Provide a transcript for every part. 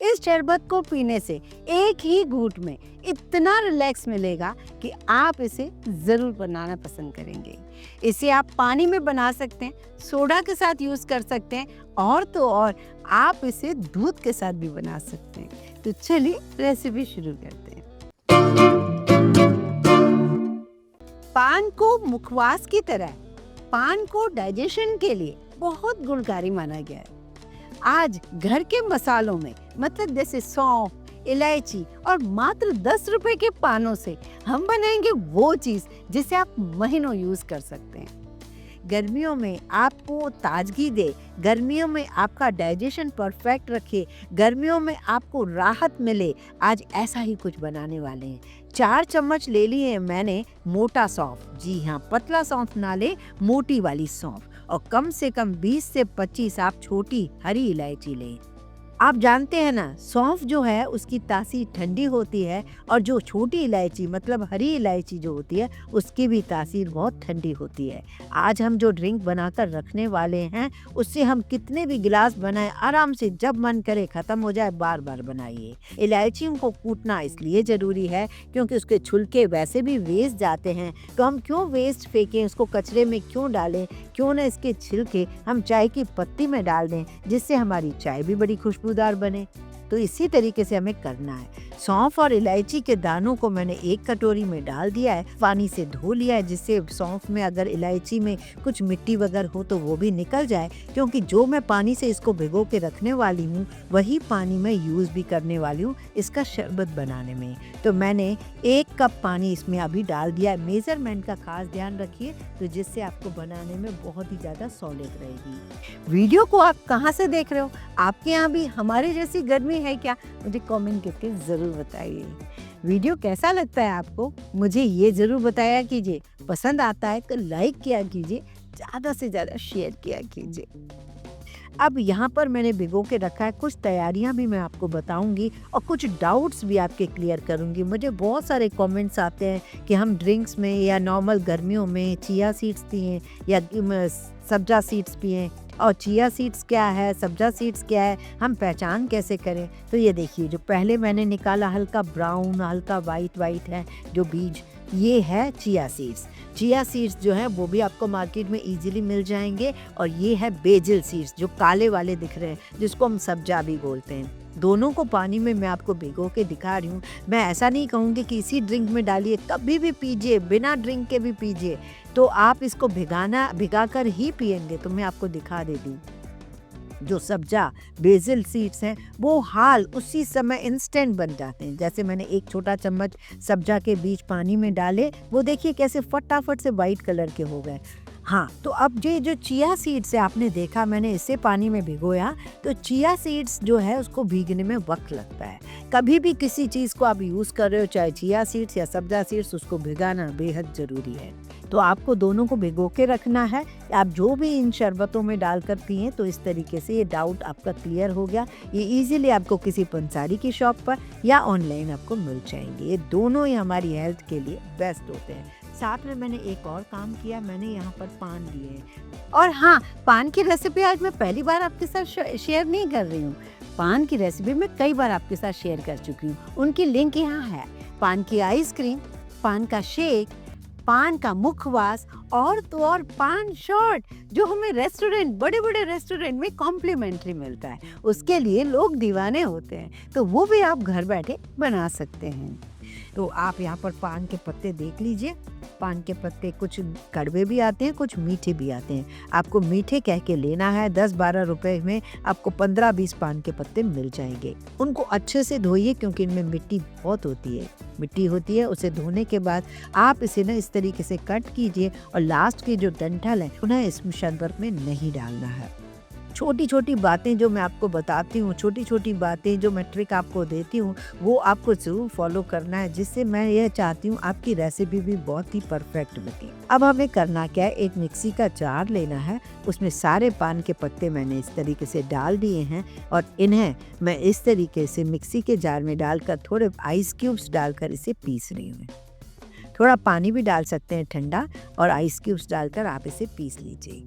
इस शरबत को पीने से एक ही घूंट में इतना रिलैक्स मिलेगा कि आप इसे ज़रूर बनाना पसंद करेंगे। इसे आप पानी में बना सकते हैं, सोडा के साथ यूज़ कर सकते हैं और तो और आप इसे दूध के साथ भी बना सकते हैं। तो चलिए रेसिपी शुरू करते हैं। पान को मुखवास की तरह पान को डाइजेशन के लिए बहुत गुणकारी माना गया है। आज घर के मसालों में मतलब जैसे सौंफ, इलायची और मात्र 10 रुपए के पानों से हम बनाएंगे वो चीज जिसे आप महीनों यूज कर सकते हैं। गर्मियों में आपको ताजगी दे, गर्मियों में आपका डाइजेशन परफेक्ट रखे, गर्मियों में आपको राहत मिले, आज ऐसा ही कुछ बनाने वाले हैं। 4 चम्मच ले लिए मैंने मोटा सौंफ, जी हाँ पतला सौंफ ना ले, मोटी वाली सौंफ, और कम से कम 20 से 25 आप छोटी हरी इलायची लें। आप जानते हैं ना, सौंफ जो है उसकी तासीर ठंडी होती है और जो छोटी इलायची मतलब हरी इलायची जो होती है उसकी भी तासीर बहुत ठंडी होती है। आज हम जो ड्रिंक बनाकर रखने वाले हैं उससे हम कितने भी गिलास बनाएं, आराम से जब मन करे ख़त्म हो जाए बार बार बनाइए। इलायचियों को कूटना इसलिए ज़रूरी है क्योंकि उसके छिलके वैसे भी वेस्ट जाते हैं, तो हम क्यों वेस्ट फेंकें, उसको कचरे में क्यों डालें, क्यों ना इसके छिलके हम चाय की पत्ती में डाल दें जिससे हमारी चाय भी बड़ी खुशबूदार बने। तो इसी तरीके से हमें करना है। सौंफ और इलायची के दानों को मैंने एक कटोरी में डाल दिया है, पानी से धो लिया है जिससे सौंफ में अगर इलायची में कुछ मिट्टी वगैरह हो तो वो भी निकल जाए, क्योंकि जो मैं पानी से इसको भिगो के रखने वाली हूँ वही पानी मैं यूज़ भी करने वाली हूँ इसका शरबत बनाने में। तो मैंने 1 कप पानी इसमें अभी डाल दिया है। मेजरमेंट का खास ध्यान रखिए तो जिससे आपको बनाने में बहुत ही ज़्यादा सहूलियत रहेगी। वीडियो को आप कहाँ से देख रहे हो, आपके यहाँ भी हमारे जैसी गर्मी है क्या, मुझे कमेंट करके ज़रूर बताइए। वीडियो कैसा लगता है आपको, मुझे ये ज़रूर बताया कीजिए। पसंद आता है तो लाइक किया कीजिए, ज़्यादा से ज़्यादा शेयर किया कीजिए। अब यहाँ पर मैंने भिगो के रखा है, कुछ तैयारियाँ भी मैं आपको बताऊंगी और कुछ डाउट्स भी आपके क्लियर करूंगी। मुझे बहुत सारे कमेंट्स आते हैं कि हम ड्रिंक्स में या नॉर्मल गर्मियों में चिया सीड्स पिएं या सब्जा सीड्स पिएं, और चिया सीड्स क्या है, सब्जा सीड्स क्या है, हम पहचान कैसे करें। तो ये देखिए जो पहले मैंने निकाला हल्का ब्राउन हल्का वाइट है जो बीज, ये है चिया सीड्स। चिया सीड्स जो है वो भी आपको मार्केट में इजीली मिल जाएंगे। और ये है बेजिल सीड्स जो काले वाले दिख रहे हैं जिसको हम सब्जा भी बोलते हैं। दोनों को पानी में मैं आपको भिगो के दिखा रही हूँ। मैं ऐसा नहीं कहूँगी कि इसी ड्रिंक में डालिए, कभी भी पीजिए, बिना ड्रिंक के भी पीजिए। तो आप इसको भिगा कर ही पिएंगे। तो मैं आपको दिखा देती हूँ, जो सब्जा बेसिल सीड्स हैं वो हाल उसी समय इंस्टेंट बन जाते हैं। जैसे मैंने 1 छोटा चम्मच सब्जा के बीज पानी में डाले, वो देखिए कैसे फटाफट से वाइट कलर के हो गए। हाँ, तो अब ये जो चिया सीड्स है आपने देखा मैंने इसे पानी में भिगोया, तो चिया सीड्स जो है उसको भीगने में वक्त लगता है। कभी भी किसी चीज़ को आप यूज़ कर रहे हो, चाहे चिया सीड्स या सब्जा सीड्स, उसको भिगाना बेहद ज़रूरी है। तो आपको दोनों को भिगो के रखना है। आप जो भी इन शरबतों में डालकर पिएं, तो इस तरीके से ये डाउट आपका क्लियर हो गया। ये इजीली आपको किसी पंसारी की शॉप पर या ऑनलाइन आपको मिल जाएंगे। ये दोनों ही हमारी हेल्थ के लिए बेस्ट होते हैं। साथ में मैंने एक और काम किया, मैंने यहाँ पर पान लिए हैं। और हाँ, पान की रेसिपी आज मैं पहली बार आपके साथ शेयर नहीं कर रही हूँ। पान की रेसिपी मैं कई बार आपके साथ शेयर कर चुकी हूँ, उनकी लिंक यहाँ है। पान की आइसक्रीम, पान का शेक, पान का मुखवास और तो और पान शॉट जो हमें बड़े बड़े रेस्टोरेंट में कॉम्प्लीमेंट्री मिलता है, उसके लिए लोग दीवाने होते हैं। तो वो भी आप घर बैठे बना सकते हैं। तो आप यहाँ पर पान के पत्ते देख लीजिए। पान के पत्ते कुछ कड़वे भी आते हैं, कुछ मीठे भी आते हैं। आपको मीठे कह के लेना है। 10-12 रुपए में आपको 15-20 पान के पत्ते मिल जाएंगे। उनको अच्छे से धोइए क्योंकि इनमें मिट्टी बहुत मिट्टी होती है। उसे धोने के बाद आप इसे ना इस तरीके से कट कीजिए और लास्ट के जो डंठल है उन्हें इस शरबत में नहीं डालना है। छोटी छोटी बातें जो मैं आपको बताती हूँ, छोटी छोटी बातें जो मैं ट्रिक आपको देती हूँ, वो आपको ज़रूर फॉलो करना है, जिससे मैं यह चाहती हूँ आपकी रेसिपी भी बहुत ही परफेक्ट बने। अब हमें करना क्या है, एक मिक्सी का जार लेना है, उसमें सारे पान के पत्ते मैंने इस तरीके से डाल दिए हैं और इन्हें मैं इस तरीके से मिक्सी के जार में डालकर थोड़े आइस क्यूब्स डालकर इसे पीस रही हूँ। थोड़ा पानी भी डाल सकते हैं ठंडा, और आइस क्यूब्स डालकर आप इसे पीस लीजिए।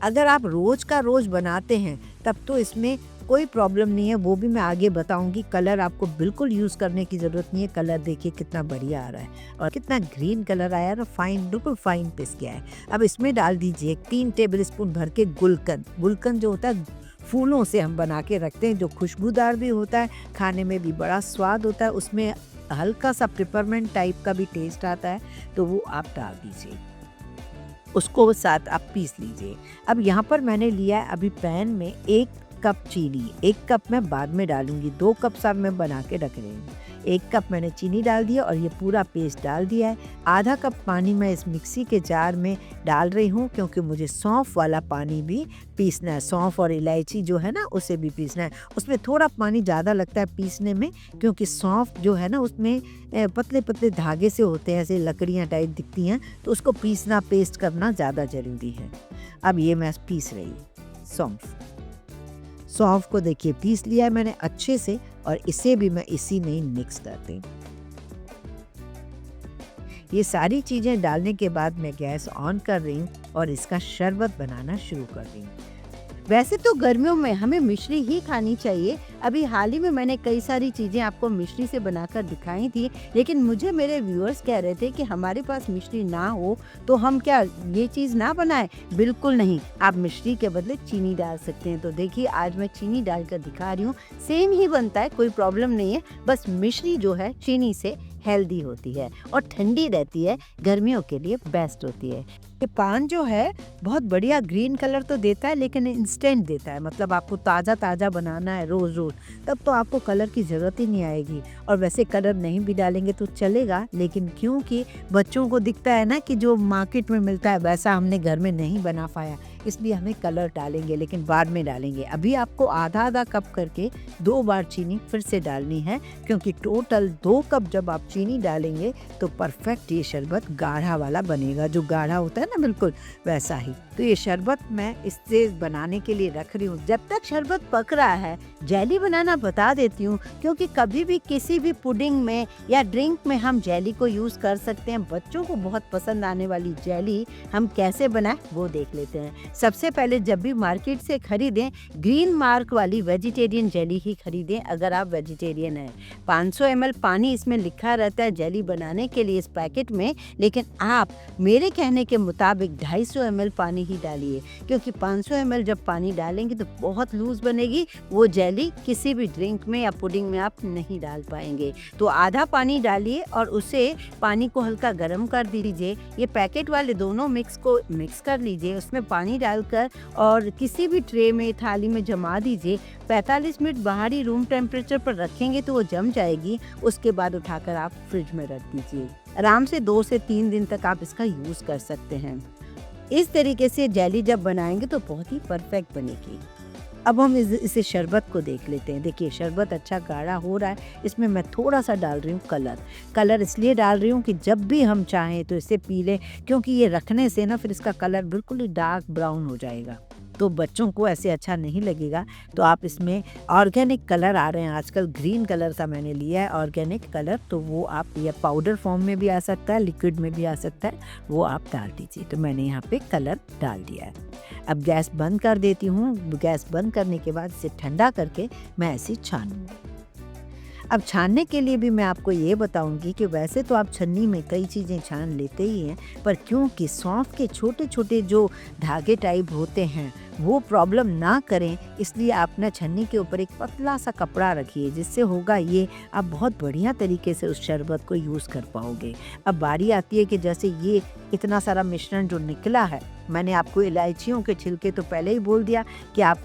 अगर आप रोज़ का रोज़ बनाते हैं तब तो इसमें कोई प्रॉब्लम नहीं है, वो भी मैं आगे बताऊंगी। कलर आपको बिल्कुल यूज़ करने की ज़रूरत नहीं है। कलर देखिए कितना बढ़िया आ रहा है और कितना ग्रीन कलर आया है, फाइन, बिल्कुल फाइन पिस गया है। अब इसमें डाल दीजिए 3 टेबल स्पून भर के गुलकंद। गुलकंद जो होता है फूलों से हम बना के रखते हैं, जो खुशबूदार भी होता है, खाने में भी बड़ा स्वाद होता है, उसमें हल्का सा पेपरमेंट टाइप का भी टेस्ट आता है, तो वो आप डाल दीजिए। उसको साथ आप पीस लीजिए। अब यहाँ पर मैंने लिया है अभी पैन में 1 कप चीनी। 1 कप मैं बाद में डालूंगी, 2 कप सब मैं बना के रख रही हूँ। 1 कप मैंने चीनी डाल दिया और ये पूरा पेस्ट डाल दिया है। आधा कप पानी मैं इस मिक्सी के जार में डाल रही हूँ, क्योंकि मुझे सौंफ वाला पानी भी पीसना है। सौंफ और इलायची जो है ना, उसे भी पीसना है। उसमें थोड़ा पानी ज़्यादा लगता है पीसने में, क्योंकि सौंफ जो है ना उसमें पतले पतले धागे से होते हैं, ऐसे लकड़ियाँ टाइप दिखती हैं, तो उसको पीसना, पेस्ट करना ज़्यादा ज़रूरी है। अब ये मैं पीस रही हूँ सौंफ को देखिए पीस लिया है मैंने अच्छे से, और इसे भी मैं इसी में ही मिक्स करती हूँ। ये सारी चीज़ें डालने के बाद मैं गैस ऑन कर रही हूँ और इसका शरबत बनाना शुरू कर रही हूँ। वैसे तो गर्मियों में हमें मिश्री ही खानी चाहिए। अभी हाल ही में मैंने कई सारी चीज़ें आपको मिश्री से बनाकर दिखाई थी, लेकिन मुझे मेरे व्यूअर्स कह रहे थे कि हमारे पास मिश्री ना हो तो हम क्या ये चीज़ ना बनाएं? बिल्कुल नहीं, आप मिश्री के बदले चीनी डाल सकते हैं। तो देखिए आज मैं चीनी डालकर दिखा रही हूँ, सेम ही बनता है, कोई प्रॉब्लम नहीं है। बस मिश्री जो है चीनी से हेल्दी होती है और ठंडी रहती है, गर्मियों के लिए बेस्ट होती है। ये पान जो है बहुत बढ़िया ग्रीन कलर तो देता है, लेकिन इंस्टेंट देता है। मतलब आपको ताज़ा ताज़ा बनाना है रोज़ रोज़, तब तो आपको कलर की ज़रूरत ही नहीं आएगी। और वैसे कलर नहीं भी डालेंगे तो चलेगा, लेकिन क्योंकि बच्चों को दिखता है ना कि जो मार्केट में मिलता है वैसा हमने घर में नहीं बना पाया, इसलिए हमें कलर डालेंगे, लेकिन बाद में डालेंगे। अभी आपको आधा आधा कप करके 2 बार चीनी फिर से डालनी है, क्योंकि टोटल 2 कप जब आप चीनी डालेंगे तो परफेक्ट ये शरबत गाढ़ा वाला बनेगा, जो गाढ़ा होता है ना बिल्कुल वैसा ही। तो ये शरबत मैं इससे बनाने के लिए रख रही हूँ। जब तक शरबत पक रहा है जेली बनाना बता देती हूँ, क्योंकि कभी भी किसी भी पुडिंग में या ड्रिंक में हम जेली को यूज़ कर सकते हैं। बच्चों को बहुत पसंद आने वाली जेली हम कैसे बनाएं वो देख लेते हैं। सबसे पहले जब भी मार्केट से खरीदें, ग्रीन मार्क वाली वेजिटेरियन जेली ही खरीदें अगर आप वेजिटेरियन हैं। 500 ml पानी इसमें लिखा रहता है जेली बनाने के लिए इस पैकेट में, लेकिन आप मेरे कहने के मुताबिक 250 ml पानी ही डालिए, क्योंकि 500 ml जब पानी डालेंगे तो बहुत लूज बनेगी। वो जेली किसी भी ड्रिंक में या पुडिंग में आप नहीं डाल पाएंगे। तो आधा पानी डालिए और उसे पानी को हल्का गर्म कर दीजिए। ये पैकेट वाले दोनों मिक्स को मिक्स कर लीजिए, उसमें पानी डालकर और किसी भी ट्रे में, थाली में जमा दीजिए। 45 मिनट बाहरी रूम टेम्परेचर पर रखेंगे तो वो जम जाएगी। उसके बाद उठाकर आप फ्रिज में रख दीजिए। आराम से 2 से 3 दिन तक आप इसका यूज़ कर सकते हैं। इस तरीके से जेली जब बनाएंगे तो बहुत ही परफेक्ट बनेगी। अब हम इसे शरबत को देख लेते हैं। देखिए शरबत अच्छा गाढ़ा हो रहा है। इसमें मैं थोड़ा सा डाल रही हूँ कलर इसलिए डाल रही हूँ कि जब भी हम चाहें तो इसे पी लें, क्योंकि ये रखने से ना फिर इसका कलर बिल्कुल ही डार्क ब्राउन हो जाएगा, तो बच्चों को ऐसे अच्छा नहीं लगेगा। तो आप इसमें ऑर्गेनिक कलर आ रहे हैं आजकल, ग्रीन कलर सा मैंने लिया है ऑर्गेनिक कलर, तो वो आप या पाउडर फॉर्म में भी आ सकता है, लिक्विड में भी आ सकता है, वो आप डाल दीजिए। तो मैंने यहाँ पे कलर डाल दिया है। अब गैस बंद कर देती हूँ। गैस बंद करने के बाद इसे ठंडा करके मैं ऐसे छानूंगी। अब छानने के लिए भी मैं आपको ये बताऊंगी कि वैसे तो आप छन्नी में कई चीज़ें छान लेते ही हैं, पर क्योंकि सौंफ के छोटे छोटे जो धागे टाइप होते हैं वो प्रॉब्लम ना करें, इसलिए आप ना छन्नी के ऊपर एक पतला सा कपड़ा रखिए, जिससे होगा ये आप बहुत बढ़िया तरीके से उस शरबत को यूज़ कर पाओगे। अब बारी आती है कि जैसे ये इतना सारा मिश्रण जो निकला है, मैंने आपको इलायचियों के छिलके तो पहले ही बोल दिया कि आप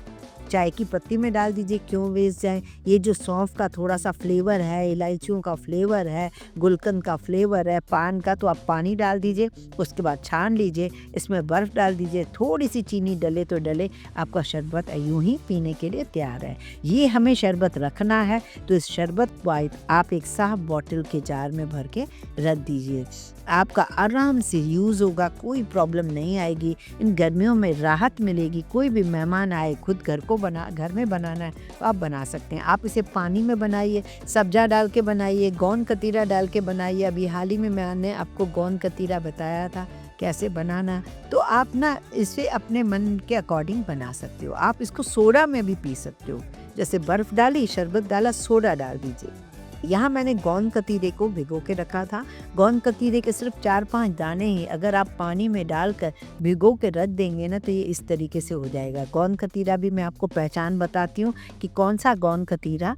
चाय की पत्ती में डाल दीजिए, क्यों वेस्ट जाए। ये जो सौंफ का थोड़ा सा फ्लेवर है, इलायचियों का फ्लेवर है, गुलकंद का फ्लेवर है, पान का, तो आप पानी डाल दीजिए। उसके बाद छान लीजिए, इसमें बर्फ़ डाल दीजिए, थोड़ी सी चीनी डले तो डले, आपका शरबत यूं ही पीने के लिए तैयार है। ये हमें शरबत रखना है, तो इस शरबत को आप एक साफ बॉटल के जार में भर के रख दीजिए। आपका आराम से यूज़ होगा, कोई प्रॉब्लम नहीं आएगी। इन गर्मियों में राहत मिलेगी। कोई भी मेहमान आए, खुद घर में बनाना है तो आप बना सकते हैं। आप इसे पानी में बनाइए, सब्जा डाल के बनाइए, गोंद कतीरा डाल के बनाइए। अभी हाल ही में मैंने आपको गोंद कतीरा बताया था कैसे बनाना, तो आप ना इसे अपने मन के अकॉर्डिंग बना सकते हो। आप इसको सोडा में भी पी सकते हो, जैसे बर्फ डाली, शरबत डाला, सोडा डाल दीजिए। यहाँ मैंने गोंद कतीरे को भिगो के रखा था। गोंद कतीरे के सिर्फ 4-5 दाने ही अगर आप पानी में डालकर भिगो के रख देंगे ना तो ये इस तरीके से हो जाएगा। गोंद कतीरा भी मैं आपको पहचान बताती हूँ कि कौन सा गोंद कतीरा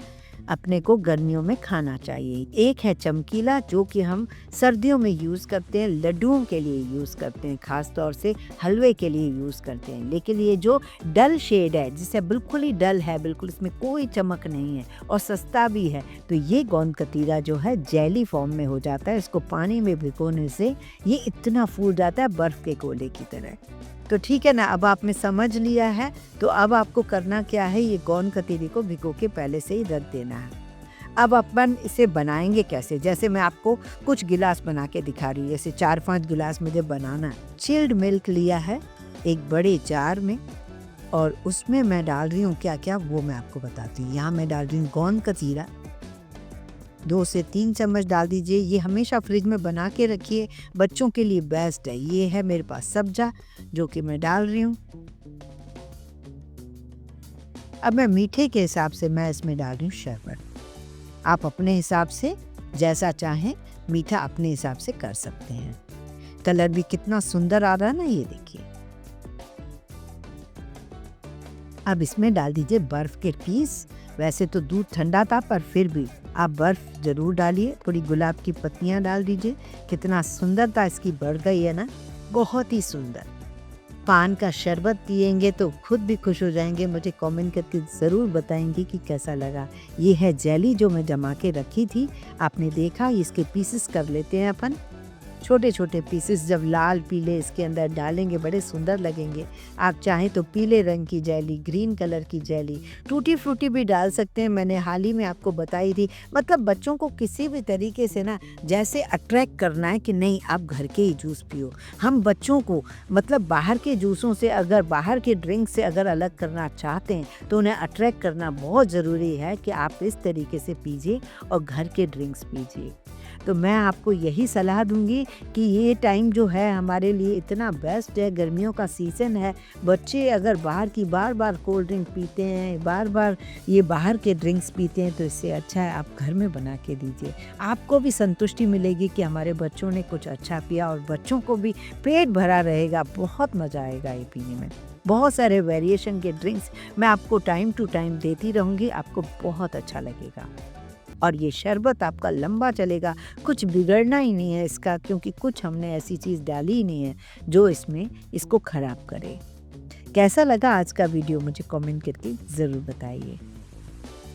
अपने को गर्मियों में खाना चाहिए। एक है चमकीला, जो कि हम सर्दियों में यूज़ करते हैं, लड्डुओं के लिए यूज़ करते हैं, ख़ास तौर से हलवे के लिए यूज़ करते हैं। लेकिन ये जो डल शेड है, जिसे बिल्कुल ही डल है, बिल्कुल इसमें कोई चमक नहीं है और सस्ता भी है, तो ये गोंद कतीरा जो है जेली फॉर्म में हो जाता है। इसको पानी में भिगोने से ये इतना फूल जाता है बर्फ़ के गोले की तरह। तो ठीक है ना, अब आपने समझ लिया है। तो अब आपको करना क्या है, ये गोंद कतीरे को भिगो के पहले से ही रख देना है। अब अपन इसे बनाएंगे कैसे, जैसे मैं आपको कुछ गिलास बना के दिखा रही हूँ। जैसे 4-5 गिलास मुझे बनाना है। चिल्ड मिल्क लिया है एक बड़े जार में और उसमें मैं डाल रही हूँ क्या क्या, वो मैं आपको बताती हूँ। यहाँ मैं डाल रही हूँ गोंद कतीरा, 2 से 3 चम्मच डाल दीजिए। ये हमेशा फ्रिज में बना के रखिए, बच्चों के लिए बेस्ट है। ये है मेरे पास सब्जा जो कि मैं डाल रही हूँ। अब मैं मीठे के हिसाब से मैं इसमें डाल रही हूँ शरबत। आप अपने हिसाब से जैसा चाहें मीठा अपने हिसाब से कर सकते हैं। कलर भी कितना सुंदर आ रहा है ना, ये देखिए। अब इसमें डाल दीजिए बर्फ के पीस। वैसे तो दूध ठंडा था पर फिर भी आप बर्फ जरूर डालिए। थोड़ी गुलाब की पत्तियां डाल दीजिए। कितना सुंदरता इसकी बढ़ गई है ना, बहुत ही सुंदर। पान का शरबत पिएंगे तो खुद भी खुश हो जाएंगे। मुझे कमेंट करके ज़रूर बताएंगे कि कैसा लगा। ये है जेली जो मैं जमा के रखी थी, आपने देखा। इसके पीसेस कर लेते हैं अपन, छोटे छोटे पीसेस। जब लाल पीले इसके अंदर डालेंगे बड़े सुंदर लगेंगे। आप चाहें तो पीले रंग की जेली, ग्रीन कलर की जेली, टूटी फ्रूटी भी डाल सकते हैं। मैंने हाल ही में आपको बताई थी। मतलब बच्चों को किसी भी तरीके से ना जैसे अट्रैक्ट करना है कि नहीं आप घर के ही जूस पियो। हम बच्चों को मतलब बाहर के जूसों से, अगर बाहर के ड्रिंक से अगर अलग करना चाहते हैं तो उन्हें अट्रैक्ट करना बहुत ज़रूरी है कि आप इस तरीके से पीजिए और घर के ड्रिंक्स पीजिए। तो मैं आपको यही सलाह दूंगी कि ये टाइम जो है हमारे लिए इतना बेस्ट है, गर्मियों का सीज़न है। बच्चे अगर बाहर की बार बार कोल्ड ड्रिंक पीते हैं, बार बार ये बाहर के ड्रिंक्स पीते हैं, तो इससे अच्छा है आप घर में बना के दीजिए। आपको भी संतुष्टि मिलेगी कि हमारे बच्चों ने कुछ अच्छा पिया और बच्चों को भी पेट भरा रहेगा। बहुत मज़ा आएगा ये पीने में। बहुत सारे वेरिएशन के ड्रिंक्स मैं आपको टाइम टू टाइम देती रहूँगी, आपको बहुत अच्छा लगेगा। और ये शरबत आपका लंबा चलेगा, कुछ बिगड़ना ही नहीं है इसका, क्योंकि कुछ हमने ऐसी चीज़ डाली ही नहीं है जो इसमें इसको ख़राब करे। कैसा लगा आज का वीडियो मुझे कमेंट करके ज़रूर बताइए।